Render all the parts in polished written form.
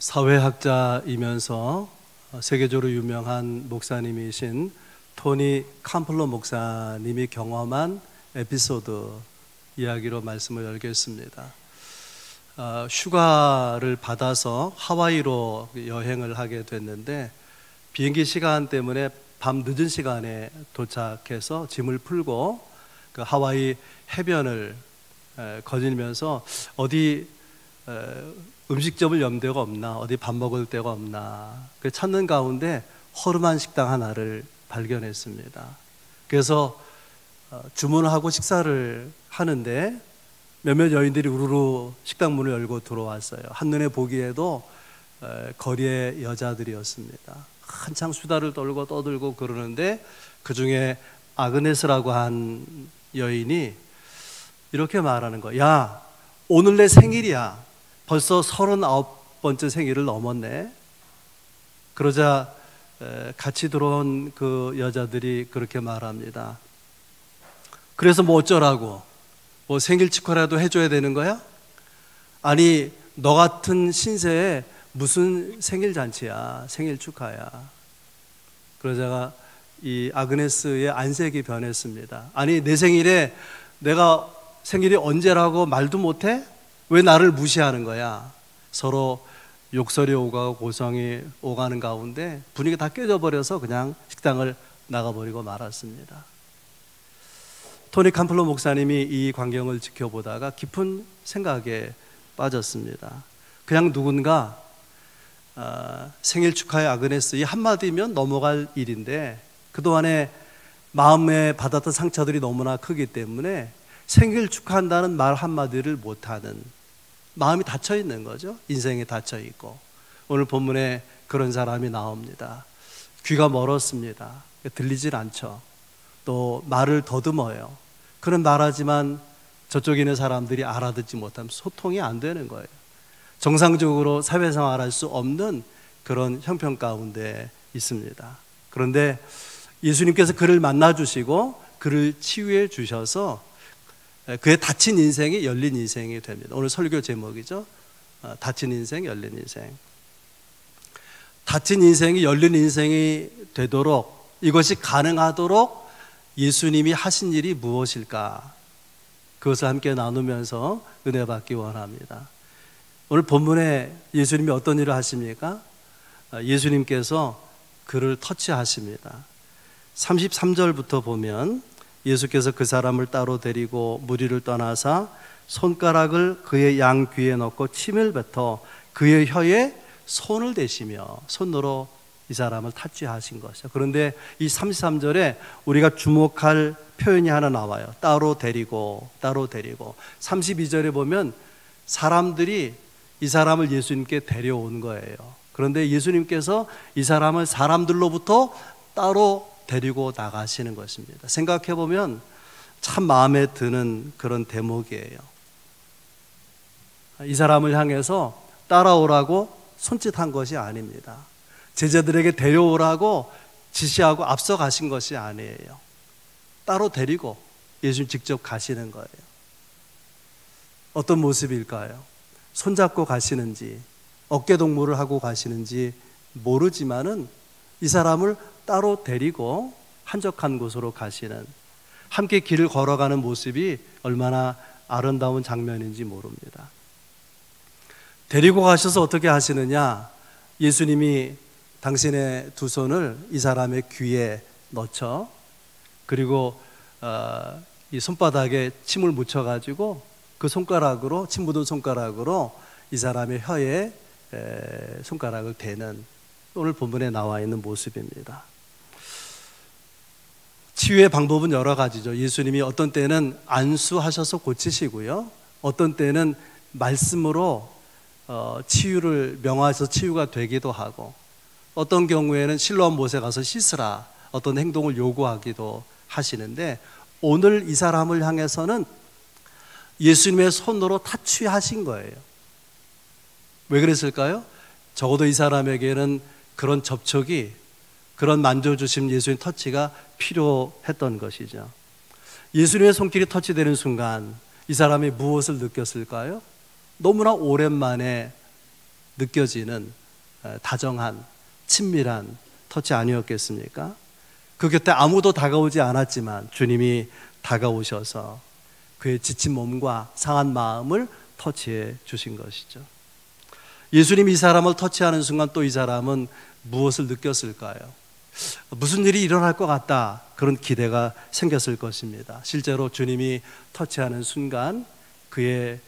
사회학자이면서 세계적으로 유명한 목사님이신 토니 캄플러 목사님이 경험한 에피소드 이야기로 말씀을 열겠습니다. 휴가를 받아서 하와이로 여행을 하게 됐는데 비행기 시간 때문에 밤 늦은 시간에 도착해서 짐을 풀고 그 하와이 해변을 거닐면서 어디 음식점을 연 데가 없나, 어디 밥 먹을 데가 없나 찾는 가운데 허름한 식당 하나를 발견했습니다. 그래서 주문을 하고 식사를 하는데 몇몇 여인들이 우르르 식당 문을 열고 들어왔어요. 한눈에 보기에도 거리의 여자들이었습니다. 한창 수다를 떨고 떠들고 그러는데 그 중에 아그네스라고 한 여인이 이렇게 말하는 거야. 야, 오늘 내 생일이야. 벌써 39번째 생일을 넘었네. 그러자 같이 들어온 그 여자들이 그렇게 말합니다. 그래서 뭐 어쩌라고? 뭐 생일 축하라도 해줘야 되는 거야? 아니, 너 같은 신세에 무슨 생일 잔치야, 생일 축하야. 그러자가 이 아그네스의 안색이 변했습니다. 아니, 내 생일에 내가 생일이 언제라고 말도 못해? 왜 나를 무시하는 거야? 서로 욕설이 오가고 고성이 오가는 가운데 분위기가 다 깨져버려서 그냥 식당을 나가버리고 말았습니다. 토니 캄플러 목사님이 이 광경을 지켜보다가 깊은 생각에 빠졌습니다. 그냥 누군가 생일 축하해 아그네스 이 한마디면 넘어갈 일인데 그동안에 마음에 받았던 상처들이 너무나 크기 때문에 생일 축하한다는 말 한마디를 못하는 마음이 닫혀 있는 거죠. 인생이 닫혀 있고 오늘 본문에 그런 사람이 나옵니다. 귀가 멀었습니다. 들리질 않죠. 또 말을 더듬어요. 그런 말하지만 저쪽에 있는 사람들이 알아듣지 못하면 소통이 안 되는 거예요. 정상적으로 사회생활할 수 없는 그런 형편 가운데 있습니다. 그런데 예수님께서 그를 만나주시고 그를 치유해 주셔서 그의 닫힌 인생이 열린 인생이 됩니다. 오늘 설교 제목이죠. 닫힌 인생, 열린 인생. 닫힌 인생이 열린 인생이 되도록 이것이 가능하도록 예수님이 하신 일이 무엇일까? 그것을 함께 나누면서 은혜 받기 원합니다. 오늘 본문에 예수님이 어떤 일을 하십니까? 예수님께서 그를 터치하십니다. 33절부터 보면 예수께서 그 사람을 따로 데리고 무리를 떠나사 손가락을 그의 양 귀에 넣고 침을 뱉어 그의 혀에 손을 대시며 손으로 이 사람을 타치하신 것이죠. 그런데 이 33절에 우리가 주목할 표현이 하나 나와요. 따로 데리고 32절에 보면 사람들이 이 사람을 예수님께 데려온 거예요. 그런데 예수님께서 이 사람을 사람들로부터 따로 데리고 나가시는 것입니다. 생각해 보면 참 마음에 드는 그런 대목이에요. 이 사람을 향해서 따라오라고 손짓한 것이 아닙니다. 제자들에게 데려오라고 지시하고 앞서 가신 것이 아니에요. 따로 데리고 예수님 직접 가시는 거예요. 어떤 모습일까요? 손잡고 가시는지 어깨동무를 하고 가시는지 모르지만은 이 사람을 따로 데리고 한적한 곳으로 가시는 함께 길을 걸어가는 모습이 얼마나 아름다운 장면인지 모릅니다. 데리고 가셔서 어떻게 하시느냐? 예수님이 당신의 두 손을 이 사람의 귀에 넣죠. 그리고 이 손바닥에 침을 묻혀가지고 그 손가락으로 침 묻은 손가락으로 이 사람의 혀에 손가락을 대는 오늘 본문에 나와 있는 모습입니다. 치유의 방법은 여러 가지죠. 예수님이 어떤 때는 안수하셔서 고치시고요. 어떤 때는 말씀으로 치유를 명하셔서 치유가 되기도 하고 어떤 경우에는 실로암 못에 가서 씻으라 어떤 행동을 요구하기도 하시는데 오늘 이 사람을 향해서는 예수님의 손으로 타치하신 거예요. 왜 그랬을까요? 적어도 이 사람에게는 그런 접촉이 그런 만져주심 예수님 터치가 필요했던 것이죠. 예수님의 손길이 터치되는 순간 이 사람이 무엇을 느꼈을까요? 너무나 오랜만에 느껴지는 다정한 친밀한 터치 아니었겠습니까? 그 곁에 아무도 다가오지 않았지만 주님이 다가오셔서 그의 지친 몸과 상한 마음을 터치해 주신 것이죠. 예수님이 이 사람을 터치하는 순간 또 이 사람은 무엇을 느꼈을까요? 무슨 일이 일어날 것 같다, 그런 기대가 생겼을 것입니다. 실제로 주님이 터치하는 순간 그의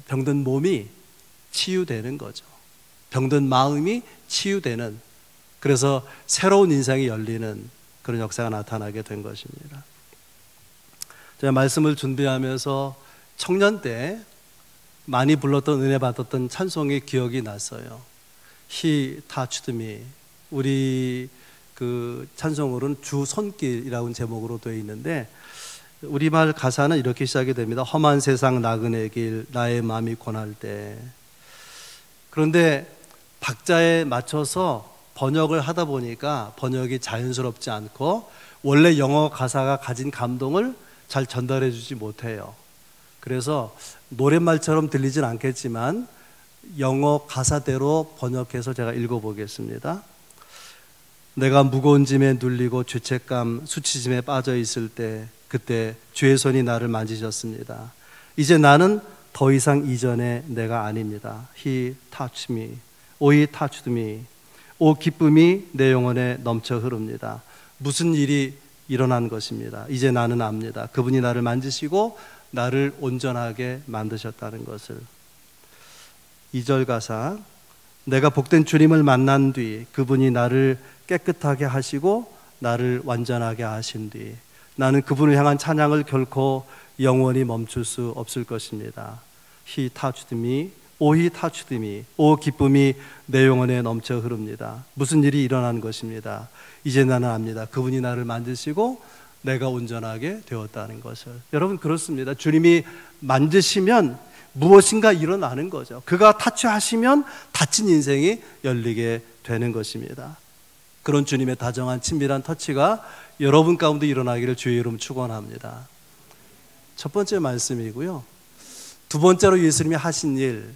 병든 몸이 치유되는 거죠. 병든 마음이 치유되는, 그래서 새로운 인생이 열리는 그런 역사가 나타나게 된 것입니다. 제가 말씀을 준비하면서 청년 때 많이 불렀던, 은혜 받았던 찬송의 기억이 났어요. He touched me. 우리 그 찬송으로는 주 손길이라는 제목으로 되어 있는데, 우리말 가사는 이렇게 시작이 됩니다. 험한 세상 나그네 길 나의 마음이 고날 때. 그런데 박자에 맞춰서 번역을 하다 보니까 번역이 자연스럽지 않고 원래 영어 가사가 가진 감동을 잘 전달해 주지 못해요. 그래서 노랫말처럼 들리진 않겠지만 영어 가사대로 번역해서 제가 읽어보겠습니다. 내가 무거운 짐에 눌리고 죄책감, 수치심에 빠져 있을 때, 그때 주의 손이 나를 만지셨습니다. 이제 나는 더 이상 이전의 내가 아닙니다. He touched me. Oh, He touched me. 오 기쁨이 내 영혼에 넘쳐 흐릅니다. 무슨 일이 일어난 것입니다. 이제 나는 압니다. 그분이 나를 만지시고 나를 온전하게 만드셨다는 것을. 2절 가사, 내가 복된 주님을 만난 뒤 그분이 나를 깨끗하게 하시고 나를 완전하게 하신 뒤 나는 그분을 향한 찬양을 결코 영원히 멈출 수 없을 것입니다. He touched me. 오 He touched me. 오 기쁨이 내 영혼에 넘쳐 흐릅니다. 무슨 일이 일어난 것입니다. 이제 나는 압니다. 그분이 나를 만드시고 내가 온전하게 되었다는 것을. 여러분 그렇습니다. 주님이 만드시면 무엇인가 일어나는 거죠. 그가 타치하시면 닫힌 인생이 열리게 되는 것입니다. 그런 주님의 다정한 친밀한 터치가 여러분 가운데 일어나기를 주의 이름 축원합니다. 첫 번째 말씀이고요. 두 번째로 예수님이 하신 일,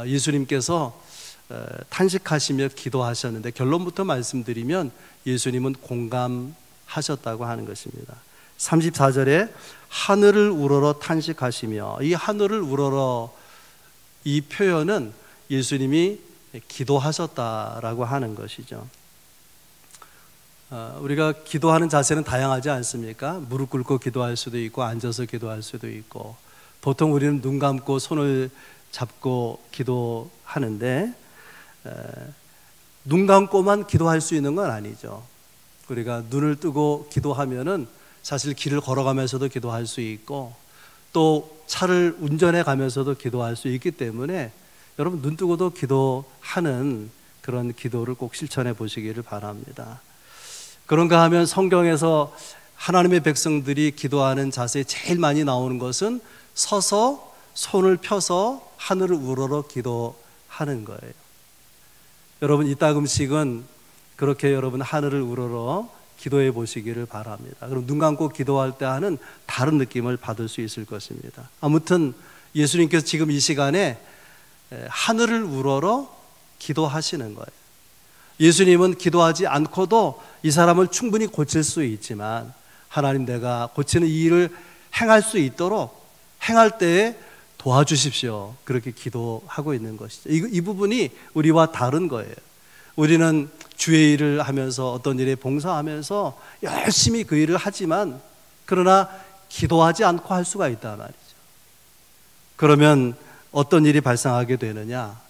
예수님께서 탄식하시며 기도하셨는데, 결론부터 말씀드리면 예수님은 공감하셨다고 하는 것입니다. 34절에 하늘을 우러러 탄식하시며, 이 하늘을 우러러, 이 표현은 예수님이 기도하셨다라고 하는 것이죠. 우리가 기도하는 자세는 다양하지 않습니까? 무릎 꿇고 기도할 수도 있고 앉아서 기도할 수도 있고, 보통 우리는 눈 감고 손을 잡고 기도하는데, 눈 감고만 기도할 수 있는 건 아니죠. 우리가 눈을 뜨고 기도하면은 사실 길을 걸어가면서도 기도할 수 있고, 또 차를 운전해 가면서도 기도할 수 있기 때문에 여러분 눈 뜨고도 기도하는 그런 기도를 꼭 실천해 보시기를 바랍니다. 그런가 하면 성경에서 하나님의 백성들이 기도하는 자세에 제일 많이 나오는 것은 서서 손을 펴서 하늘을 우러러 기도하는 거예요. 여러분 이따금씩은 그렇게 여러분 하늘을 우러러 기도해 보시기를 바랍니다. 그럼 눈 감고 기도할 때 하는 다른 느낌을 받을 수 있을 것입니다. 아무튼 예수님께서 지금 이 시간에 하늘을 우러러 기도하시는 거예요. 예수님은 기도하지 않고도 이 사람을 충분히 고칠 수 있지만, 하나님 내가 고치는 이 일을 행할 수 있도록 행할 때에 도와주십시오, 그렇게 기도하고 있는 것이죠. 이 부분이 우리와 다른 거예요. 우리는 주의 일을 하면서 어떤 일에 봉사하면서 열심히 그 일을 하지만, 그러나 기도하지 않고 할 수가 있단 말이죠. 그러면 어떤 일이 발생하게 되느냐?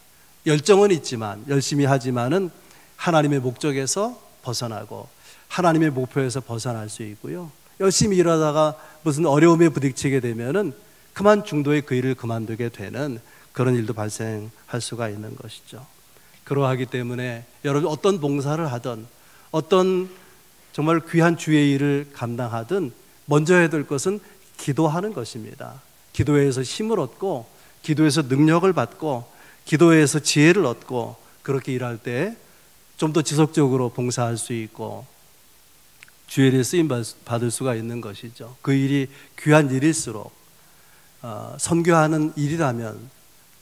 열정은 있지만, 열심히 하지만은 하나님의 목적에서 벗어나고 하나님의 목표에서 벗어날 수 있고요. 열심히 일하다가 무슨 어려움에 부딪히게 되면은 그만 중도에 그 일을 그만두게 되는 그런 일도 발생할 수가 있는 것이죠. 그러하기 때문에 여러분 어떤 봉사를 하든 어떤 정말 귀한 주의 일을 감당하든 먼저 해야 될 것은 기도하는 것입니다. 기도에서 힘을 얻고, 기도에서 능력을 받고, 기도에서 지혜를 얻고, 그렇게 일할 때 좀 더 지속적으로 봉사할 수 있고 주의 일에 쓰임 받을 수가 있는 것이죠. 그 일이 귀한 일일수록 선교하는 일이라면,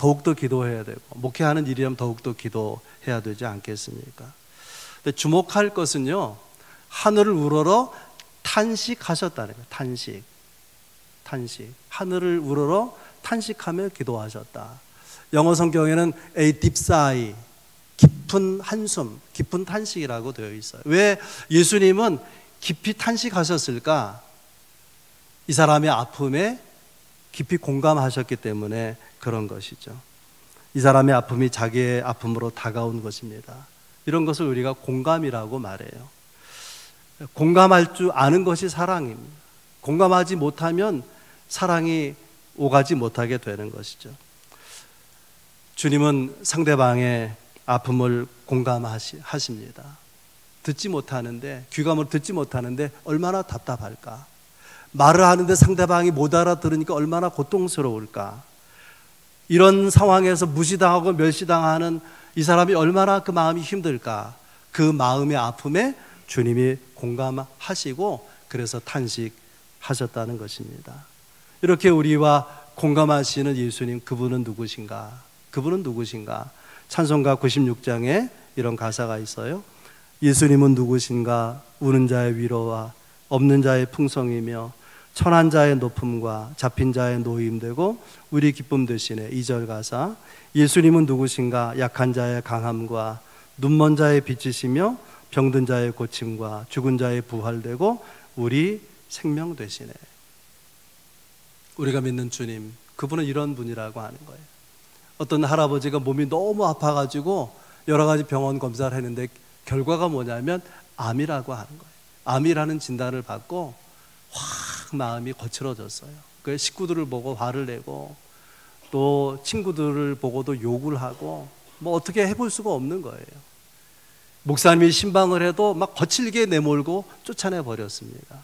더욱더 기도해야 되고, 목회하는 일이라면 더욱더 기도해야 되지 않겠습니까? 근데 주목할 것은요, 하늘을 우러러 탄식하셨다는 거예요. 탄식. 하늘을 우러러 탄식하며 기도하셨다. 영어 성경에는 a deep sigh, 깊은 한숨, 깊은 탄식이라고 되어 있어요. 왜 예수님은 깊이 탄식하셨을까? 이 사람의 아픔에 깊이 공감하셨기 때문에 그런 것이죠. 이 사람의 아픔이 자기의 아픔으로 다가온 것입니다. 이런 것을 우리가 공감이라고 말해요. 공감할 줄 아는 것이 사랑입니다. 공감하지 못하면 사랑이 오가지 못하게 되는 것이죠. 주님은 상대방의 아픔을 공감하십니다. 듣지 못하는데, 귀감으로 듣지 못하는데 얼마나 답답할까? 말을 하는데 상대방이 못 알아들으니까 얼마나 고통스러울까? 이런 상황에서 무시당하고 멸시당하는 이 사람이 얼마나 그 마음이 힘들까? 그 마음의 아픔에 주님이 공감하시고 그래서 탄식하셨다는 것입니다. 이렇게 우리와 공감하시는 예수님, 그분은 누구신가? 그분은 누구신가? 찬송가 96장에 이런 가사가 있어요. 예수님은 누구신가? 우는 자의 위로와 없는 자의 풍성이며 천한 자의 높음과 잡힌 자의 노임되고 우리 기쁨 되시네. 2절 가사. 예수님은 누구신가? 약한 자의 강함과 눈먼 자의 빛이시며 병든 자의 고침과 죽은 자의 부활되고 우리 생명 되시네. 우리가 믿는 주님, 그분은 이런 분이라고 하는 거예요. 어떤 할아버지가 몸이 너무 아파가지고 여러 가지 병원 검사를 했는데 결과가 뭐냐면 암이라고 하는 거예요. 암이라는 진단을 받고 확 마음이 거칠어졌어요. 그 식구들을 보고 화를 내고 또 친구들을 보고도 욕을 하고 뭐 어떻게 해볼 수가 없는 거예요. 목사님이 신방을 해도 막 거칠게 내몰고 쫓아내 버렸습니다.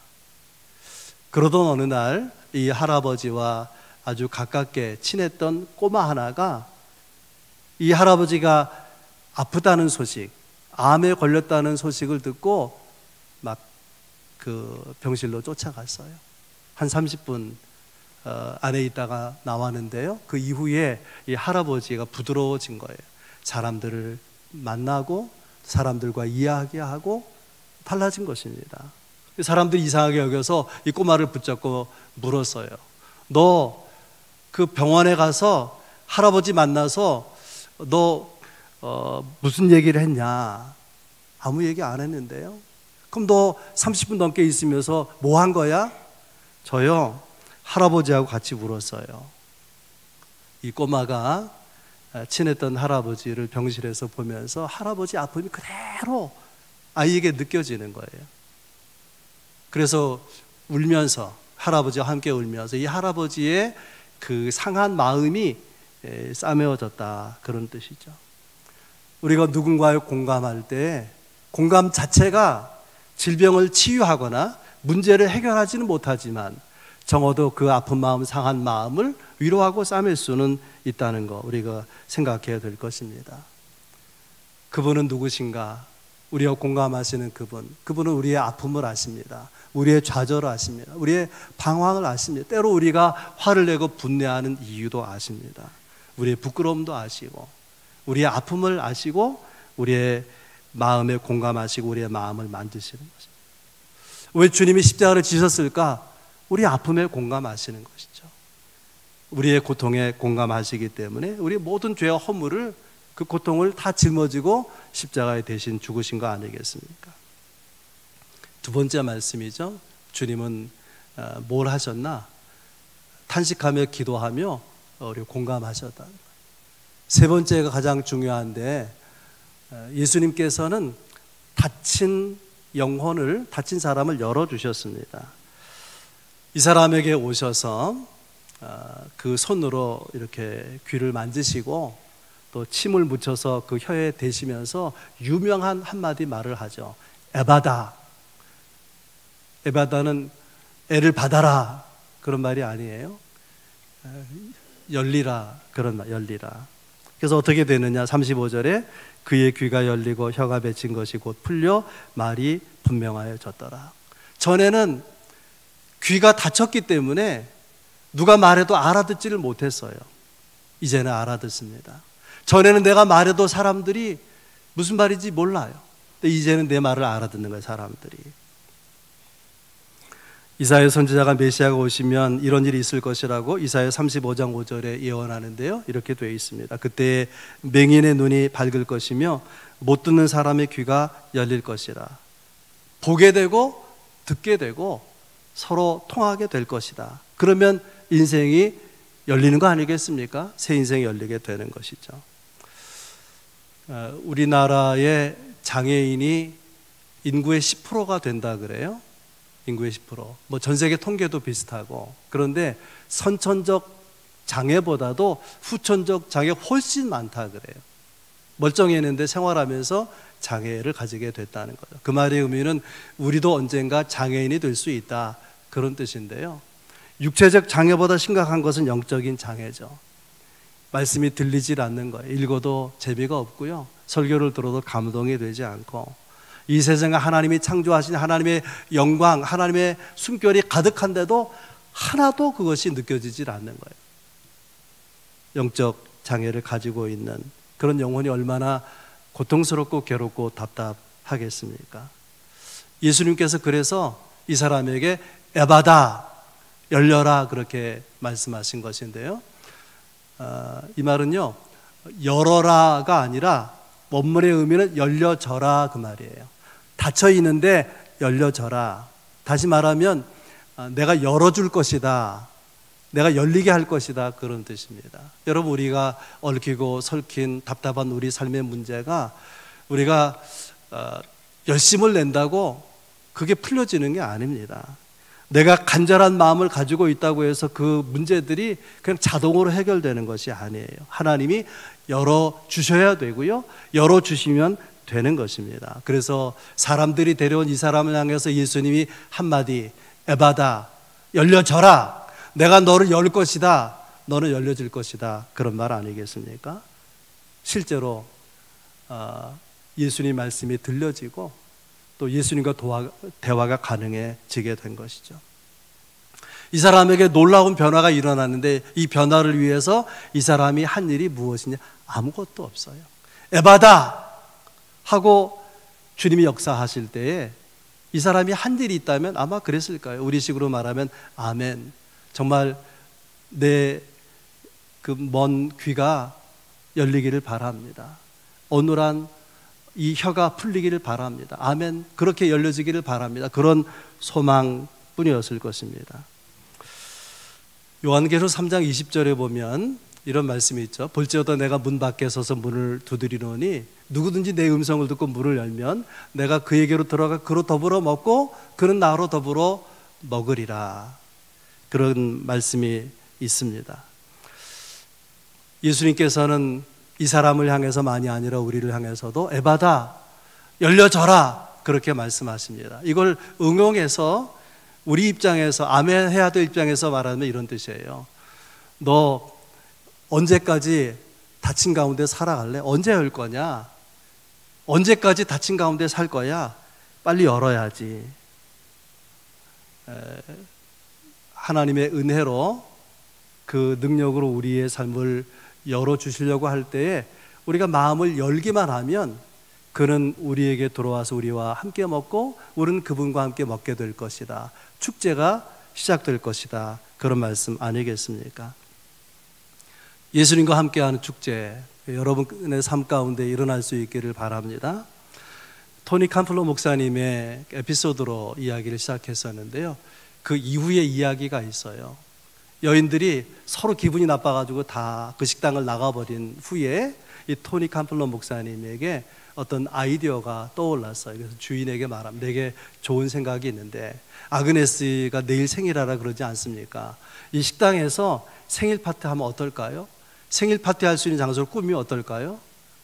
그러던 어느 날 이 할아버지와 아주 가깝게 친했던 꼬마 하나가 이 할아버지가 아프다는 소식, 암에 걸렸다는 소식을 듣고 막 그 병실로 쫓아갔어요. 한 30분 안에 있다가 나왔는데요. 그 이후에 이 할아버지가 부드러워진 거예요. 사람들을 만나고 사람들과 이야기하고 달라진 것입니다. 사람들이 이상하게 여겨서 이 꼬마를 붙잡고 물었어요. 너 그 병원에 가서 할아버지 만나서 너 무슨 얘기를 했냐? 아무 얘기 안 했는데요. 그럼 너 30분 넘게 있으면서 뭐 한 거야? 저요, 할아버지하고 같이 울었어요. 이 꼬마가 친했던 할아버지를 병실에서 보면서 할아버지 아픔이 그대로 아이에게 느껴지는 거예요. 그래서 울면서, 할아버지와 함께 울면서 이 할아버지의 그 상한 마음이 싸매어졌다, 그런 뜻이죠. 우리가 누군가에 공감할 때 공감 자체가 질병을 치유하거나 문제를 해결하지는 못하지만 적어도 그 아픈 마음, 상한 마음을 위로하고 싸맬 수는 있다는 거 우리가 생각해야 될 것입니다. 그분은 누구신가? 우리가 공감하시는 그분은 우리의 아픔을 아십니다. 우리의 좌절을 아십니다. 우리의 방황을 아십니다. 때로 우리가 화를 내고 분내하는 이유도 아십니다. 우리의 부끄러움도 아시고 우리의 아픔을 아시고 우리의 마음에 공감하시고 우리의 마음을 만드시는 것입니다. 왜 주님이 십자가를 지셨을까? 우리 아픔에 공감하시는 것이죠. 우리의 고통에 공감하시기 때문에 우리 모든 죄와 허물을, 그 고통을 다 짊어지고 십자가에 대신 죽으신 거 아니겠습니까? 두 번째 말씀이죠. 주님은 뭘 하셨나? 탄식하며 기도하며 우리 공감하셨다. 세 번째가 가장 중요한데, 예수님께서는 다친 영혼을, 다친 사람을 열어주셨습니다. 이 사람에게 오셔서 그 손으로 이렇게 귀를 만지시고 또 침을 묻혀서 그 혀에 대시면서 유명한 한마디 말을 하죠. 에바다. 에바다는 애를 받아라, 그런 말이 아니에요. 열리라, 그런 말, 열리라. 그래서 어떻게 되느냐? 35절에 그의 귀가 열리고 혀가 맺힌 것이 곧 풀려 말이 분명하여졌더라. 전에는 귀가 닫혔기 때문에 누가 말해도 알아듣지를 못했어요. 이제는 알아듣습니다. 전에는 내가 말해도 사람들이 무슨 말인지 몰라요. 근데 이제는 내 말을 알아듣는 거예요, 사람들이. 이사야 선지자가 메시아가 오시면 이런 일이 있을 것이라고 이사야 35장 5절에 예언하는데요, 이렇게 되어 있습니다. 그때 맹인의 눈이 밝을 것이며 못 듣는 사람의 귀가 열릴 것이라. 보게 되고 듣게 되고 서로 통하게 될 것이다. 그러면 인생이 열리는 거 아니겠습니까? 새 인생이 열리게 되는 것이죠. 우리나라의 장애인이 인구의 10%가 된다 그래요. 인구의 10%. 뭐 전 세계 통계도 비슷하고. 그런데 선천적 장애보다도 후천적 장애 훨씬 많다 그래요. 멀쩡했는데 생활하면서 장애를 가지게 됐다는 거죠. 그 말의 의미는 우리도 언젠가 장애인이 될 수 있다, 그런 뜻인데요. 육체적 장애보다 심각한 것은 영적인 장애죠. 말씀이 들리질 않는 거예요. 읽어도 재미가 없고요, 설교를 들어도 감동이 되지 않고, 이 세상에 하나님이 창조하신 하나님의 영광, 하나님의 숨결이 가득한데도 하나도 그것이 느껴지질 않는 거예요. 영적 장애를 가지고 있는 그런 영혼이 얼마나 고통스럽고 괴롭고 답답하겠습니까? 예수님께서 그래서 이 사람에게 에바다, 열려라, 그렇게 말씀하신 것인데요, 이 말은요, 열어라가 아니라 원문의 의미는 열려져라, 그 말이에요. 닫혀 있는데 열려져라. 다시 말하면 내가 열어줄 것이다, 내가 열리게 할 것이다, 그런 뜻입니다. 여러분, 우리가 얽히고 설킨 답답한 우리 삶의 문제가 우리가 열심을 낸다고 그게 풀려지는 게 아닙니다. 내가 간절한 마음을 가지고 있다고 해서 그 문제들이 그냥 자동으로 해결되는 것이 아니에요. 하나님이 열어주셔야 되고요, 열어주시면 되는 것입니다. 그래서 사람들이 데려온 이 사람을 향해서 예수님이 한마디, 에바다, 열려져라, 내가 너를 열 것이다, 너는 열려질 것이다, 그런 말 아니겠습니까? 실제로 예수님 말씀이 들려지고 또 예수님과 대화가 가능해지게 된 것이죠. 이 사람에게 놀라운 변화가 일어났는데 이 변화를 위해서 이 사람이 한 일이 무엇이냐? 아무것도 없어요. 에바다 하고 주님이 역사하실 때에 이 사람이 한 일이 있다면 아마 그랬을까요? 우리식으로 말하면 아멘. 정말 내 그 먼 귀가 열리기를 바랍니다. 어눌한 이 혀가 풀리기를 바랍니다. 아멘. 그렇게 열려지기를 바랍니다. 그런 소망뿐이었을 것입니다. 요한계시록 3장 20절에 보면 이런 말씀이 있죠. 볼지어다 내가 문 밖에 서서 문을 두드리노니 누구든지 내 음성을 듣고 문을 열면 내가 그에게로 들어가 그로 더불어 먹고 그는 나로 더불어 먹으리라. 그런 말씀이 있습니다. 예수님께서는 이 사람을 향해서만이 아니라 우리를 향해서도 에바다, 열려져라, 그렇게 말씀하십니다. 이걸 응용해서 우리 입장에서 아멘 해야 될 입장에서 말하면 이런 뜻이에요. 너 언제까지 닫힌 가운데 살아갈래? 언제 열 거냐? 언제까지 닫힌 가운데 살 거야? 빨리 열어야지. 하나님의 은혜로 그 능력으로 우리의 삶을 열어주시려고 할 때에 우리가 마음을 열기만 하면 그는 우리에게 들어와서 우리와 함께 먹고 우리는 그분과 함께 먹게 될 것이다. 축제가 시작될 것이다. 그런 말씀 아니겠습니까? 예수님과 함께하는 축제, 여러분의 삶 가운데 일어날 수 있기를 바랍니다. 토니 캄플러 목사님의 에피소드로 이야기를 시작했었는데요, 그 이후의 이야기가 있어요. 여인들이 서로 기분이 나빠가지고 다 그 식당을 나가버린 후에 이 토니 캄플러 목사님에게 어떤 아이디어가 떠올랐어요. 그래서 주인에게 말합니다. 내게 좋은 생각이 있는데 아그네스가 내일 생일하라 그러지 않습니까? 이 식당에서 생일 파티 하면 어떨까요? 생일 파티 할 수 있는 장소를 꾸미면 어떨까요?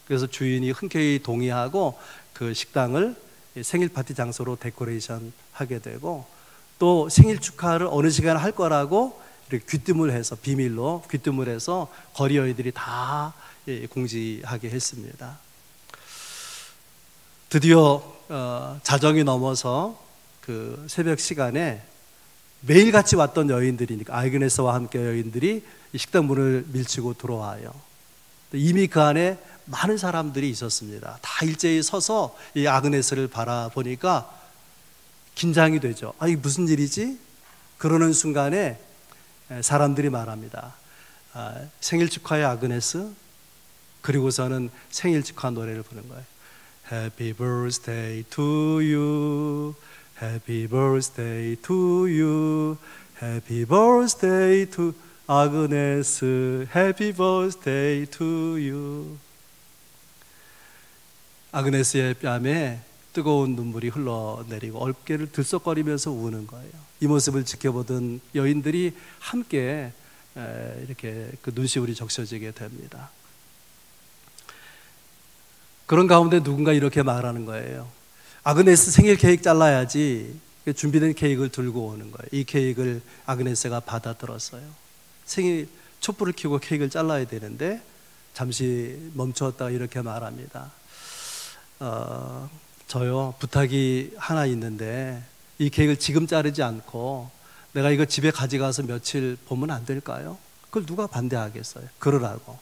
그래서 주인이 흔쾌히 동의하고 그 식당을 생일 파티 장소로 데코레이션 하게 되고 또 생일 축하를 어느 시간에 할 거라고 이렇게 귀뜸을 해서 비밀로 귀뜸을 해서 거리 여인들이 다 공지하게 했습니다. 드디어 자정이 넘어서 그 새벽 시간에 매일같이 왔던 여인들이니까 아그네스와 함께 여인들이 이 식당 문을 밀치고 들어와요. 이미 그 안에 많은 사람들이 있었습니다. 다 일제히 서서 이 아그네스를 바라보니까 긴장이 되죠. 이게 무슨 일이지? 그러는 순간에 사람들이 말합니다. 생일 축하해 아그네스. 그리고서는 생일 축하 노래를 부르는 거예요. Happy birthday to you. Happy birthday to you. Happy birthday to 아그네스. Happy birthday to you. 아그네스의 뺨에 뜨거운 눈물이 흘러내리고 어깨를 들썩거리면서 우는 거예요. 이 모습을 지켜보던 여인들이 함께 이렇게 그 눈시울이 적셔지게 됩니다. 그런 가운데 누군가 이렇게 말하는 거예요. 아그네스 생일 케이크 잘라야지. 준비된 케이크를 들고 오는 거예요. 이 케이크를 아그네스가 받아들었어요. 생일 촛불을 켜고 케이크를 잘라야 되는데 잠시 멈추었다가 이렇게 말합니다. 저요, 부탁이 하나 있는데 이 케이크를 지금 자르지 않고 내가 이거 집에 가져가서 며칠 보면 안 될까요? 그걸 누가 반대하겠어요? 그러라고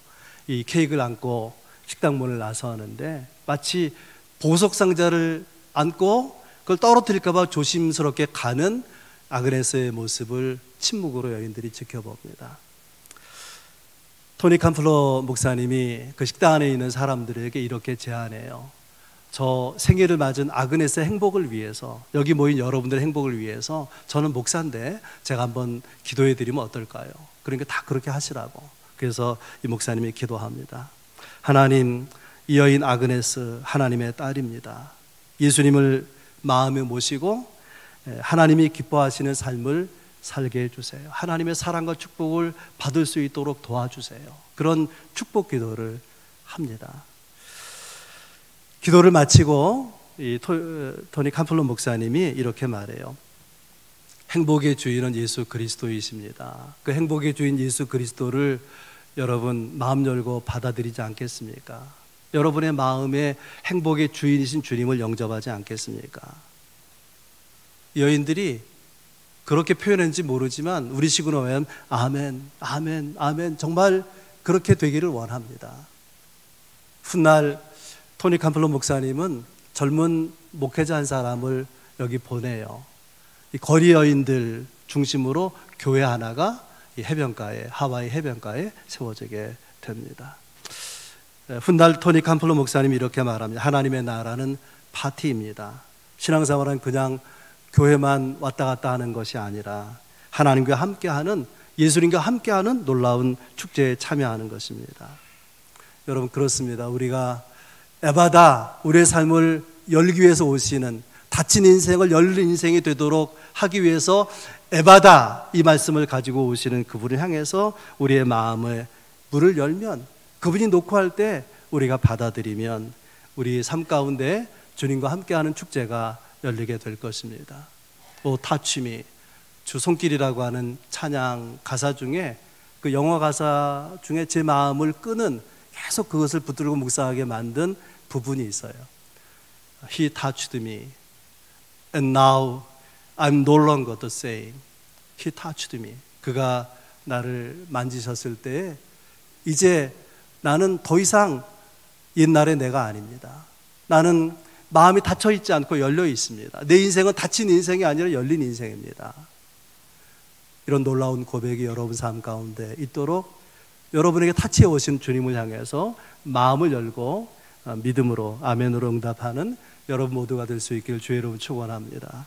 이 케이크를 안고 식당 문을 나서는데 마치 보석 상자를 안고 그걸 떨어뜨릴까 봐 조심스럽게 가는 아그네스의 모습을 침묵으로 여인들이 지켜봅니다. 토니 캄플러 목사님이 그 식당 안에 있는 사람들에게 이렇게 제안해요. 저 생일을 맞은 아그네스의 행복을 위해서, 여기 모인 여러분들의 행복을 위해서 저는 목사인데 제가 한번 기도해 드리면 어떨까요? 그러니까 다 그렇게 하시라고. 그래서 이 목사님이 기도합니다. 하나님, 이 여인 아그네스 하나님의 딸입니다. 예수님을 마음에 모시고 하나님이 기뻐하시는 삶을 살게 해주세요. 하나님의 사랑과 축복을 받을 수 있도록 도와주세요. 그런 축복 기도를 합니다. 기도를 마치고 이 토니 캄플러 목사님이 이렇게 말해요. 행복의 주인은 예수 그리스도이십니다. 그 행복의 주인 예수 그리스도를 여러분 마음 열고 받아들이지 않겠습니까? 여러분의 마음에 행복의 주인이신 주님을 영접하지 않겠습니까? 여인들이 그렇게 표현했는지 모르지만 우리 식으로 하면 아멘, 아멘, 아멘, 정말 그렇게 되기를 원합니다. 훗날 토니 캄플러 목사님은 젊은 목회자 한 사람을 여기 보내요. 이 거리 여인들 중심으로 교회 하나가 이 해변가에, 하와이 해변가에 세워지게 됩니다. 훗날 토니 캄플러 목사님이 이렇게 말합니다. 하나님의 나라는 파티입니다. 신앙생활은 그냥 교회만 왔다 갔다 하는 것이 아니라 하나님과 함께하는, 예수님과 함께하는 놀라운 축제에 참여하는 것입니다. 여러분, 그렇습니다. 우리가 에바다, 우리의 삶을 열기 위해서 오시는, 닫힌 인생을 열린 인생이 되도록 하기 위해서 에바다, 이 말씀을 가지고 오시는 그분을 향해서 우리의 마음의 문을 열면, 그분이 놓고 할 때 우리가 받아들이면 우리 삶 가운데 주님과 함께하는 축제가 열리게 될 것입니다. 오 touch me, 주 손길이라고 하는 찬양 가사 중에, 그 영어 가사 중에 제 마음을 끄는, 계속 그것을 붙들고 묵상하게 만든 부분이 있어요. He touched me and now I'm no longer the same. He touched me. 그가 나를 만지셨을 때 이제 나는 더 이상 옛날의 내가 아닙니다. 나는 마음이 닫혀 있지 않고 열려 있습니다. 내 인생은 닫힌 인생이 아니라 열린 인생입니다. 이런 놀라운 고백이 여러분 삶 가운데 있도록 여러분에게 타치해 오신 주님을 향해서 마음을 열고 믿음으로 아멘으로 응답하는 여러분 모두가 될 수 있기를 주의 이름으로 축원합니다.